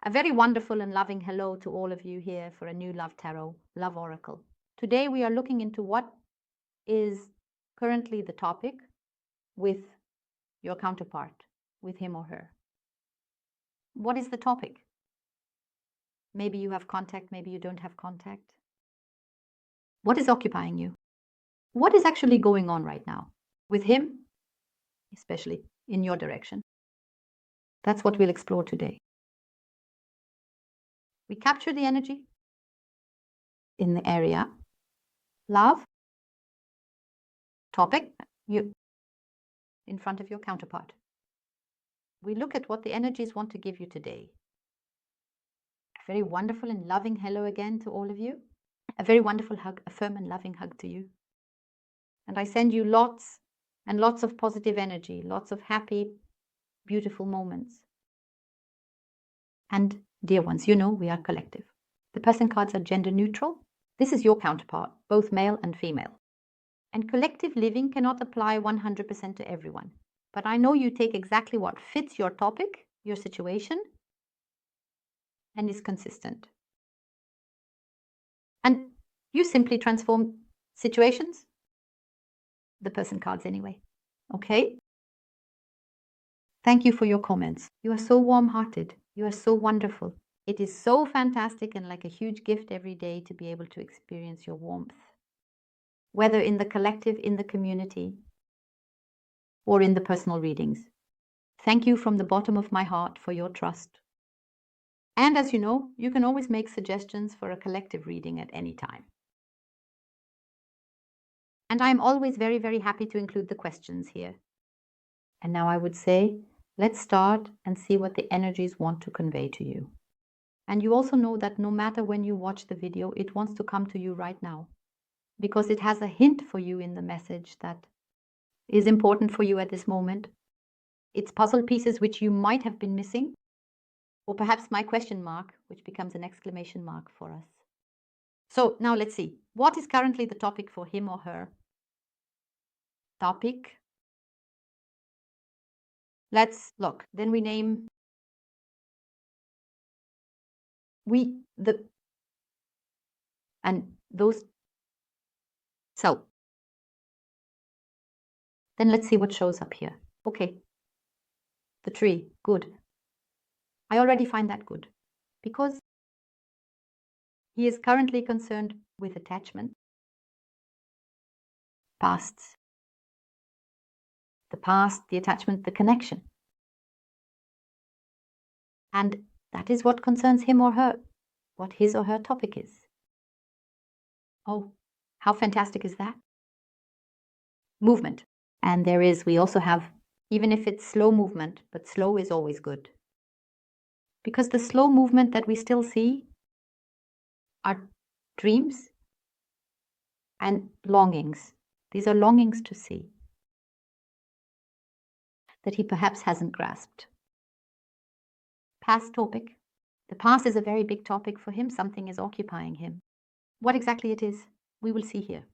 A very wonderful and loving hello to all of you here for a new Love Tarot, Love Oracle. Today we are looking into what is currently the topic with your counterpart, with him or her. What is the topic? Maybe you have contact, maybe you don't have contact. What is occupying you? What is actually going on right now with him, especially in your direction? That's what we'll explore today. We capture the energy in the area. Love, topic, you in front of your counterpart. We look at what the energies want to give you today. A very wonderful and loving hello again to all of you. A very wonderful hug, a firm and loving hug to you. And I send you lots and lots of positive energy, lots of happy, beautiful moments. And dear ones, you know we are collective. The person cards are gender neutral. This is your counterpart, both male and female. And collective living cannot apply 100% to everyone. But I know you take exactly what fits your topic, your situation, and is consistent. And you simply transform situations, the person cards anyway. Okay? Thank you for your comments. You are so warm-hearted. You are so wonderful. It is so fantastic and like a huge gift every day to be able to experience your warmth. Whether in the collective, in the community, or in the personal readings. Thank you from the bottom of my heart for your trust. And as you know, you can always make suggestions for a collective reading at any time. And I'm always very, very happy to include the questions here. And now I would say, let's start and see what the energies want to convey to you. And you also know that no matter when you watch the video, it wants to come to you right now, because it has a hint for you in the message that is important for you at this moment. It's puzzle pieces which you might have been missing, or perhaps my question mark, which becomes an exclamation mark for us. So now let's see. What is currently the topic for him or her? Topic. Let's look. Then we name and those. So then let's see what shows up here. Okay. The tree. Good. I already find that good because he is currently concerned with attachment, pasts, the past, the attachment, the connection. And that is what concerns him or her, what his or her topic is. Oh, how fantastic is that? Movement. And we also have, even if it's slow movement, but slow is always good. Because the slow movement that we still see are dreams and longings. These are longings to see that he perhaps hasn't grasped. Past topic. The past is a very big topic for him. Something is occupying him. What exactly it is, we will see here.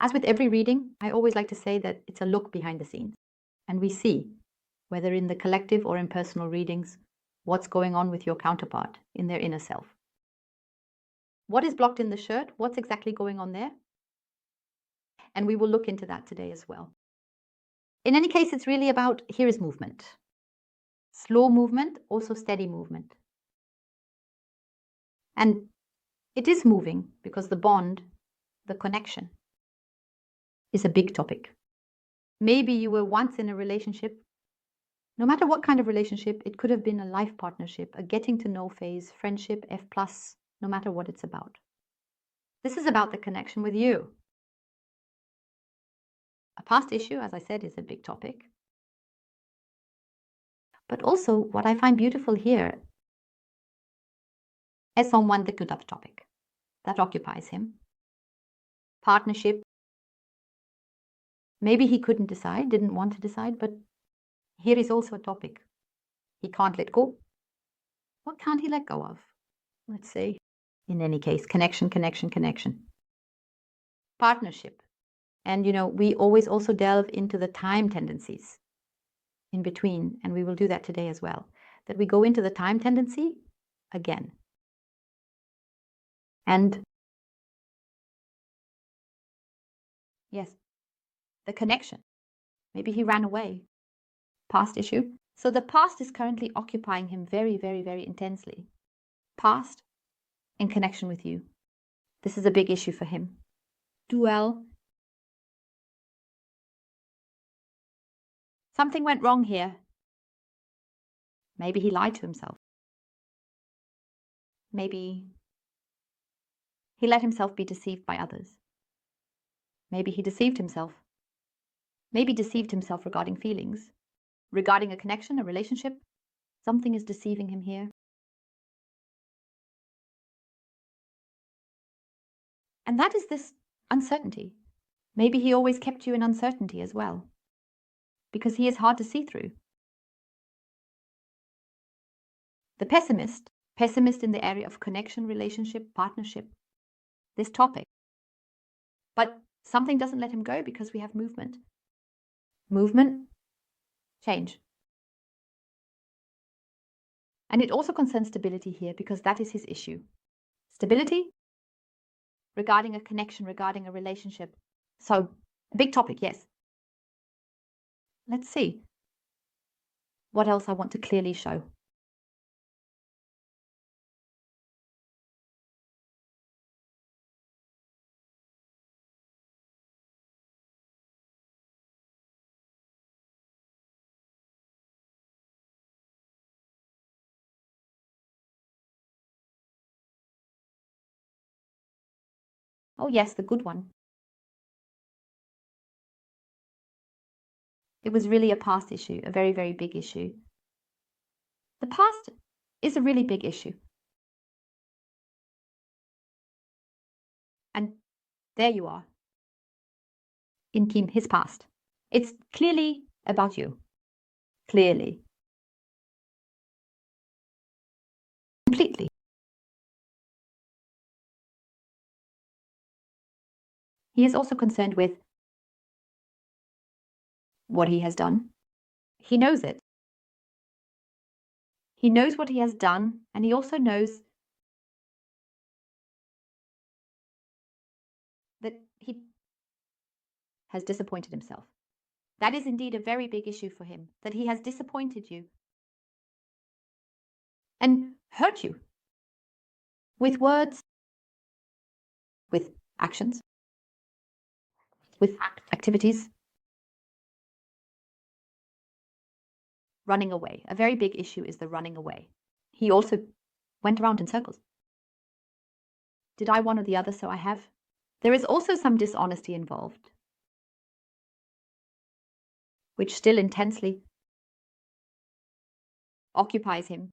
As with every reading, I always like to say that it's a look behind the scenes. And we see, whether in the collective or in personal readings, what's going on with your counterpart in their inner self. What is blocked in the shirt? What's exactly going on there? And we will look into that today as well. In any case, it's really about, here is movement. Slow movement, also steady movement. And it is moving because the bond, the connection, is a big topic. Maybe you were once in a relationship. No matter what kind of relationship, it could have been a life partnership, a getting to know phase, friendship, F+, no matter what it's about. This is about the connection with you. A past issue, as I said, is a big topic. But also, what I find beautiful here is someone the good topic that occupies him. Partnership. Maybe he couldn't decide, didn't want to decide, but here is also a topic. He can't let go. What can't he let go of? Let's say, in any case, connection. Partnership. And, we always also delve into the time tendencies in between, and we will do that today as well. that we go into the time tendency again. And yes, the connection. Maybe he ran away. Past issue. So the past is currently occupying him very, very, very intensely. Past in connection with you. This is a big issue for him. Duel. Something went wrong here. Maybe he lied to himself. Maybe he let himself be deceived by others. Maybe he deceived himself. Maybe deceived himself regarding feelings, regarding a connection, a relationship. Something is deceiving him here. And that is this uncertainty. Maybe he always kept you in uncertainty as well, because he is hard to see through. The pessimist in the area of connection, relationship, partnership, this topic. But something doesn't let him go because we have movement. Movement, change. And it also concerns stability here because that is his issue. Stability regarding a connection, regarding a relationship. So, a big topic, yes. Let's see what else I want to clearly show. Oh yes, the good one. It was really a past issue, a very, very big issue. The past is a really big issue. And there you are. In Kim, his past. It's clearly about you. Clearly. Completely. He is also concerned with what he has done. He knows it. He knows what he has done, and he also knows that he has disappointed himself. That is indeed a very big issue for him, that he has disappointed you and hurt you with words, with actions, with activities. Running away. A very big issue is the running away. He also went around in circles. Did I one or the other, so I have? There is also some dishonesty involved, which still intensely occupies him.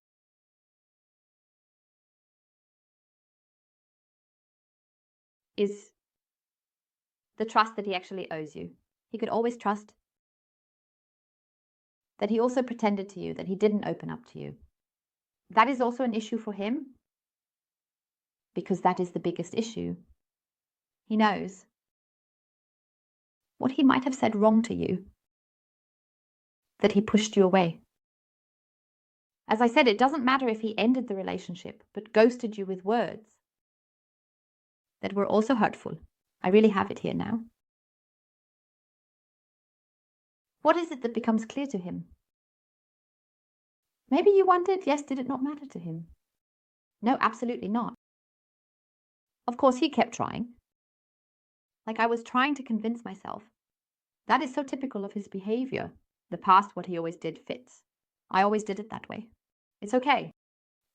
Is the trust that he actually owes you. He could always trust that he also pretended to you, that he didn't open up to you. That is also an issue for him because that is the biggest issue. He knows what he might have said wrong to you, that he pushed you away. As I said, it doesn't matter if he ended the relationship, but ghosted you with words that were also hurtful. I really have it here now. What is it that becomes clear to him? Maybe you wondered, yes, did it not matter to him? No, absolutely not. Of course, he kept trying. Like I was trying to convince myself. That is so typical of his behavior. The past, what he always did fits. I always did it that way. It's okay.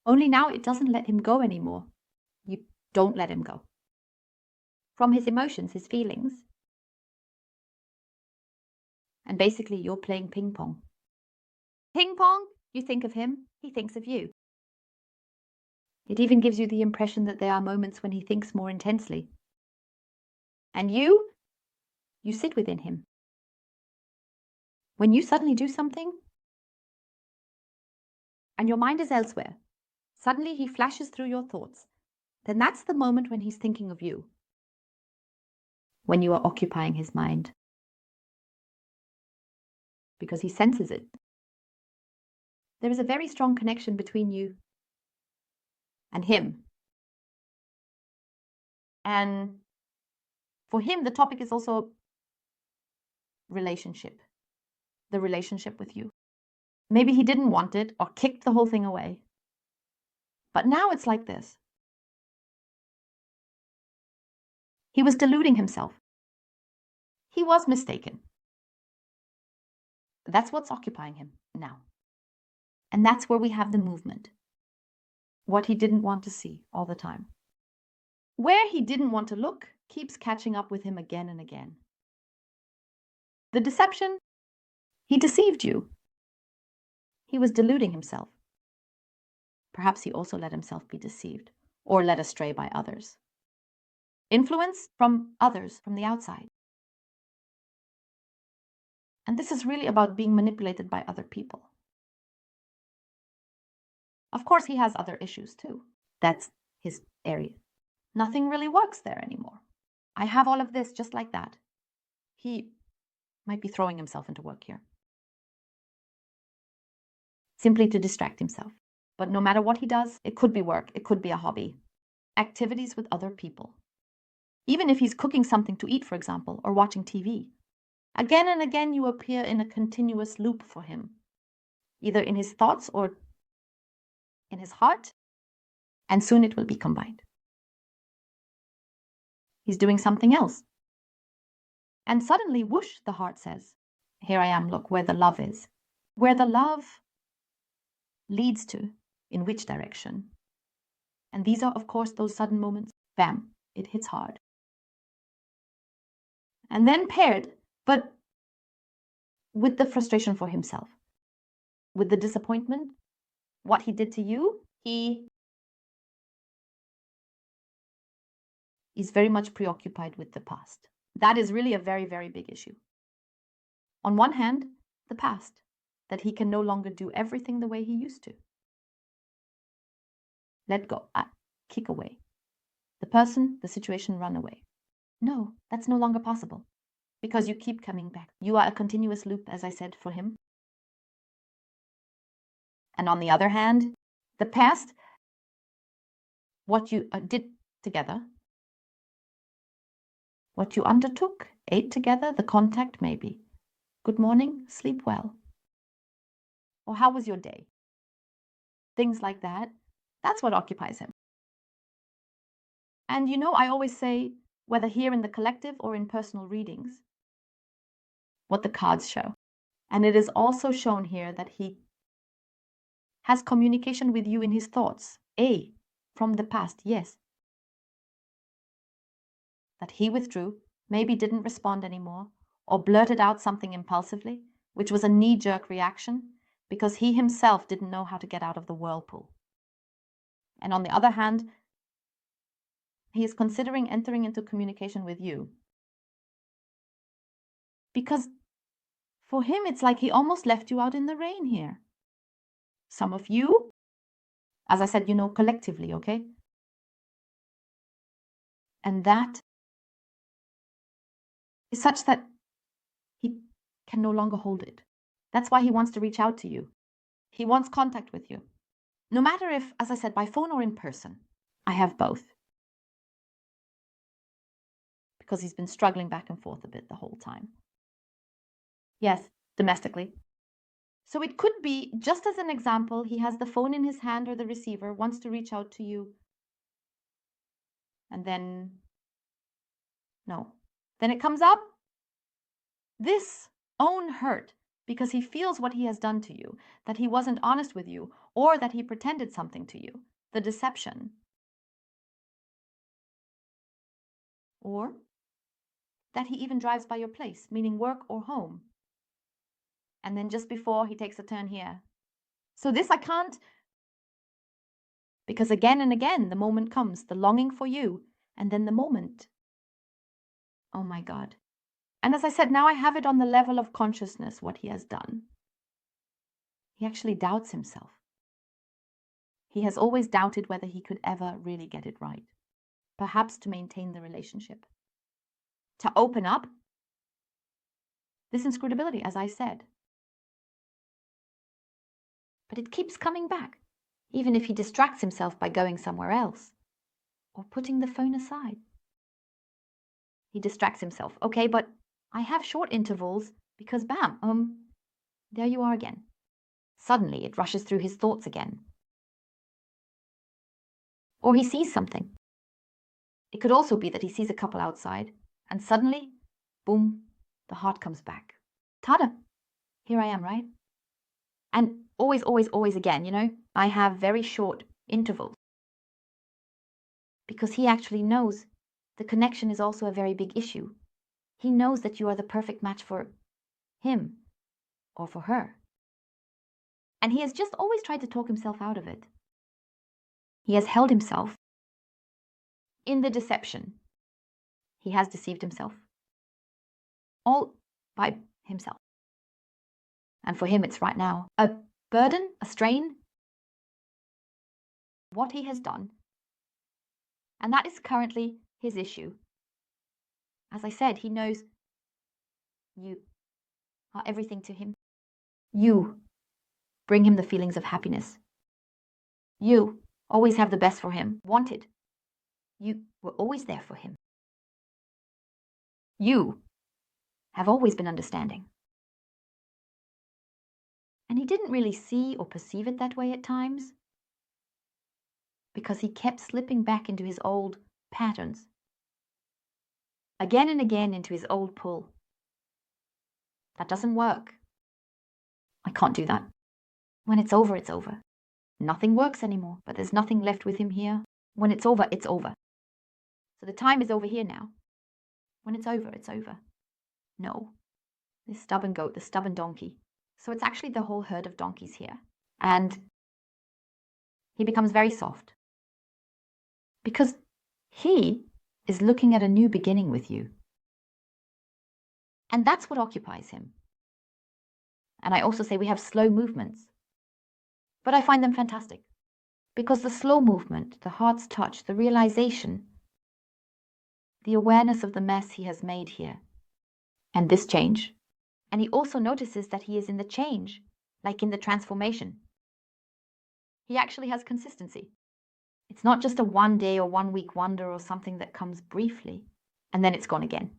Only now it doesn't let him go anymore. You don't let him go. From his emotions, his feelings. And basically, you're playing ping pong. Ping pong, you think of him, he thinks of you. It even gives you the impression that there are moments when he thinks more intensely. And you sit within him. When you suddenly do something, and your mind is elsewhere, suddenly he flashes through your thoughts, then that's the moment when he's thinking of you. When you are occupying his mind. Because he senses it. There is a very strong connection between you and him. And for him, the topic is also relationship, the relationship with you. Maybe he didn't want it or kicked the whole thing away. But now it's like this. He was deluding himself. He was mistaken. That's what's occupying him now. And that's where we have the movement. What he didn't want to see all the time. Where he didn't want to look keeps catching up with him again and again. The deception, he deceived you. He was deluding himself. Perhaps he also let himself be deceived or led astray by others. Influence from others from the outside. And this is really about being manipulated by other people. Of course, he has other issues too. That's his area. Nothing really works there anymore. I have all of this just like that. He might be throwing himself into work here. Simply to distract himself. But no matter what he does, it could be work, it could be a hobby. Activities with other people. Even if he's cooking something to eat, for example, or watching TV. Again and again you appear in a continuous loop for him. Either in his thoughts or in his heart, and soon it will be combined. He's doing something else. And suddenly, whoosh, the heart says, here I am, look, where the love is. Where the love leads to, in which direction. And these are, of course, those sudden moments. Bam, it hits hard. And then paired, but with the frustration for himself, with the disappointment, what he did to you, he is very much preoccupied with the past. That is really a very, very big issue. On one hand, the past, that he can no longer do everything the way he used to. Let go, kick away. The person, the situation, run away. No, that's no longer possible because you keep coming back. You are a continuous loop, as I said, for him. And on the other hand, the past, what you did together, what you undertook, ate together, the contact maybe. Good morning, sleep well. Or how was your day? Things like that. That's what occupies him. And you know, I always say, whether here in the collective or in personal readings, what the cards show. And it is also shown here that he has communication with you in his thoughts. From the past, yes. That he withdrew, maybe didn't respond anymore, or blurted out something impulsively, which was a knee-jerk reaction, because he himself didn't know how to get out of the whirlpool. And on the other hand, he is considering entering into communication with you. Because for him, it's like he almost left you out in the rain here. Some of you, as I said, you know, collectively, okay? And that is such that he can no longer hold it. That's why he wants to reach out to you. He wants contact with you. No matter if, as I said, by phone or in person. I have both. Because he's been struggling back and forth a bit the whole time. Yes, domestically. So it could be, just as an example, he has the phone in his hand or the receiver, wants to reach out to you. And then, no. Then it comes up, this own hurt, because he feels what he has done to you, that he wasn't honest with you, or that he pretended something to you, the deception. Or that he even drives by your place, meaning work or home. And then just before he takes a turn here. So this I can't, because again and again the moment comes, the longing for you, and then the moment. Oh my God. And as I said, now I have it on the level of consciousness, what he has done. He actually doubts himself. He has always doubted whether he could ever really get it right. Perhaps to maintain the relationship. To open up. This inscrutability, as I said. But it keeps coming back, even if he distracts himself by going somewhere else or putting the phone aside. He distracts himself. Okay, but I have short intervals because bam, there you are again. Suddenly it rushes through his thoughts again. Or he sees something. It could also be that he sees a couple outside and suddenly, boom, the heart comes back. Tada, here I am, right? And always, always, always again, I have very short intervals. Because he actually knows the connection is also a very big issue. He knows that you are the perfect match for him or for her. And he has just always tried to talk himself out of it. He has held himself in the deception. He has deceived himself. All by himself. And for him, it's right now a burden, a strain, what he has done. And that is currently his issue. As I said, he knows you are everything to him. You bring him the feelings of happiness. You always have the best for him, wanted. You were always there for him. You have always been understanding. And he didn't really see or perceive it that way at times because he kept slipping back into his old patterns. Again and again into his old pull. That doesn't work. I can't do that. When it's over, it's over. Nothing works anymore, but there's nothing left with him here. When it's over, it's over. So the time is over here now. When it's over, it's over. No. This stubborn goat, the stubborn donkey. So it's actually the whole herd of donkeys here. And he becomes very soft. Because he is looking at a new beginning with you. And that's what occupies him. And I also say we have slow movements. But I find them fantastic. Because the slow movement, the heart's touch, the realization, the awareness of the mess he has made here, and this change. And he also notices that he is in the change, like in the transformation. He actually has consistency. It's not just a 1 day or 1 week wonder or something that comes briefly and then it's gone again.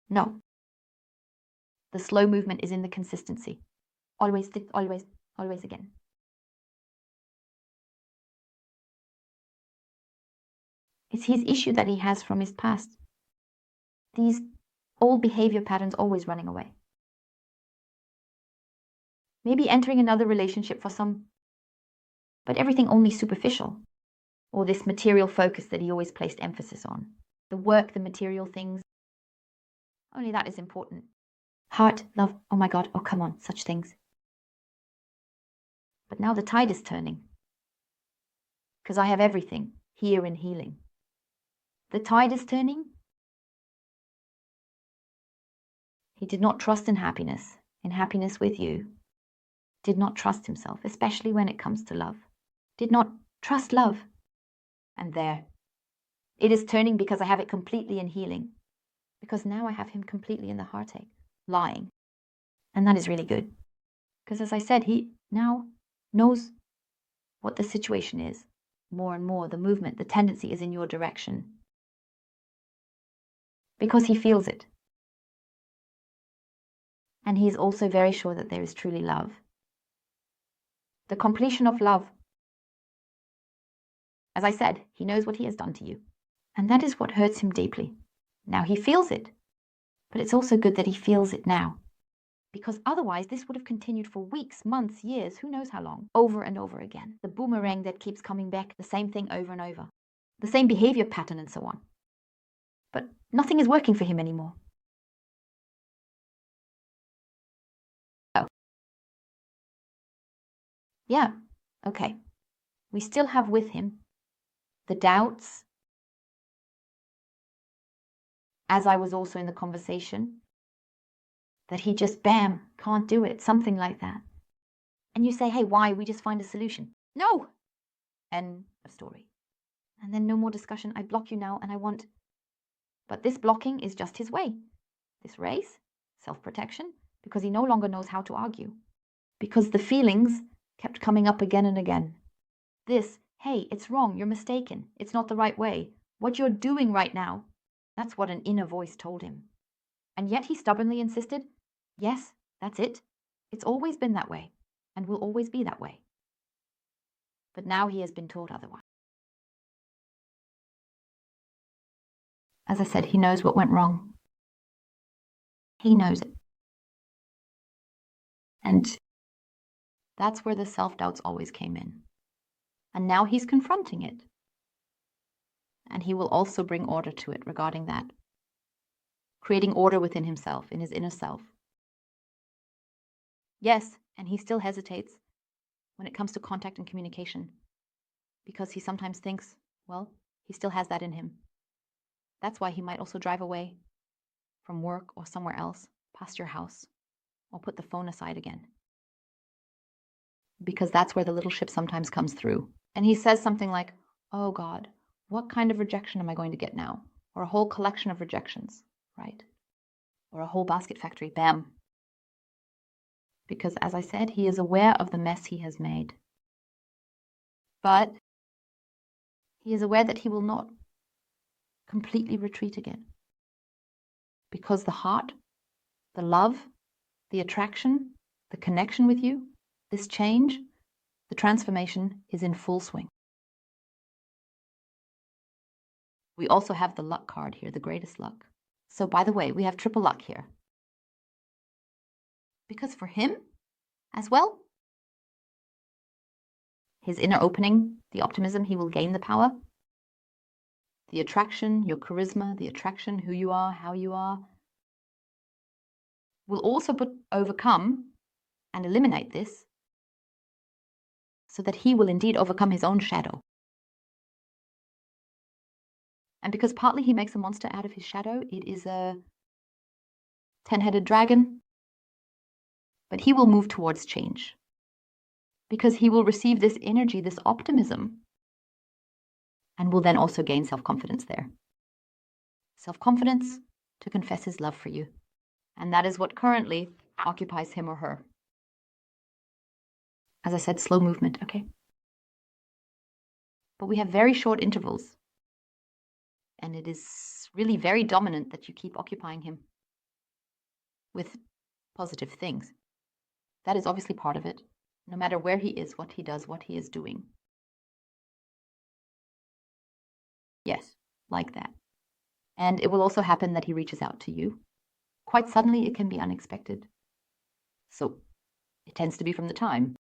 No. The slow movement is in the consistency. Always, always, always again. It's his issue that he has from his past. These old behavior patterns always running away. Maybe entering another relationship for some, but everything only superficial. Or this material focus that he always placed emphasis on. The work, the material things. Only that is important. Heart, love, oh my God, oh come on, such things. But now the tide is turning. Because I have everything here in healing. The tide is turning. He did not trust in happiness with you. Did not trust himself, especially when it comes to love. Did not trust love. And there. It is turning because I have it completely in healing. Because now I have him completely in the heartache, lying. And that is really good. Because as I said, he now knows what the situation is. More and more, the movement, the tendency is in your direction. Because he feels it. And he is also very sure that there is truly love. The completion of love. As I said, he knows what he has done to you. And that is what hurts him deeply. Now he feels it. But it's also good that he feels it now. Because otherwise this would have continued for weeks, months, years, who knows how long, over and over again. The boomerang that keeps coming back, the same thing over and over. The same behavior pattern and so on. But nothing is working for him anymore. Oh. Yeah, okay. We still have with him the doubts, as I was also in the conversation, that he just, bam, can't do it, something like that. And you say, hey, why? We just find a solution. No! End of story. And then no more discussion. I block you now and I want... But this blocking is just his way. This race, self-protection, because he no longer knows how to argue. Because the feelings kept coming up again and again. This, hey, it's wrong, you're mistaken, it's not the right way. What you're doing right now, that's what an inner voice told him. And yet he stubbornly insisted, yes, that's it. It's always been that way, and will always be that way. But now he has been taught otherwise. As I said, he knows what went wrong. He knows it. And that's where the self-doubts always came in. And now he's confronting it. And he will also bring order to it regarding that. Creating order within himself, in his inner self. Yes, and he still hesitates when it comes to contact and communication. Because he sometimes thinks, well, he still has that in him. That's why he might also drive away from work or somewhere else, past your house, or put the phone aside again. Because that's where the little ship sometimes comes through. And he says something like, oh God, what kind of rejection am I going to get now? Or a whole collection of rejections, right? Or a whole basket factory, bam. Because as I said, he is aware of the mess he has made. But he is aware that he will not completely retreat again. Because the heart, the love, the attraction, the connection with you, this change, the transformation is in full swing. We also have the luck card here, the greatest luck. So by the way, we have triple luck here. Because for him as well, his inner opening, the optimism, he will gain the power. The attraction, your charisma, the attraction, who you are, how you are, will also overcome and eliminate this so that he will indeed overcome his own shadow. And because partly he makes a monster out of his shadow, it is a 10-headed dragon, but he will move towards change because he will receive this energy, this optimism, and will then also gain self-confidence there. Self-confidence to confess his love for you. And that is what currently occupies him or her. As I said, slow movement, okay? But we have very short intervals. And it is really very dominant that you keep occupying him with positive things. That is obviously part of it, no matter where he is, what he does, what he is doing. Yes, like that. And it will also happen that he reaches out to you. Quite suddenly, it can be unexpected. So it tends to be from the time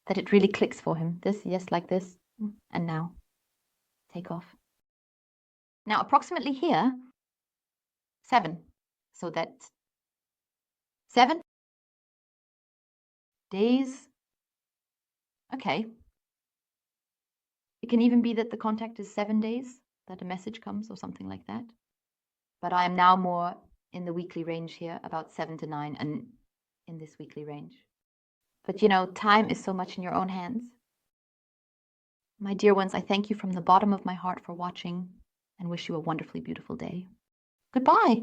that it really clicks for him. This, yes, like this, and now, take off. Now, approximately here, 7. So that's 7 days. Okay. It can even be that the contact is 7 days, that a message comes or something like that. But I am now more in the weekly range here, about 7 to 9, and in this weekly range. But you know, time is so much in your own hands. My dear ones, I thank you from the bottom of my heart for watching and wish you a wonderfully beautiful day. Goodbye.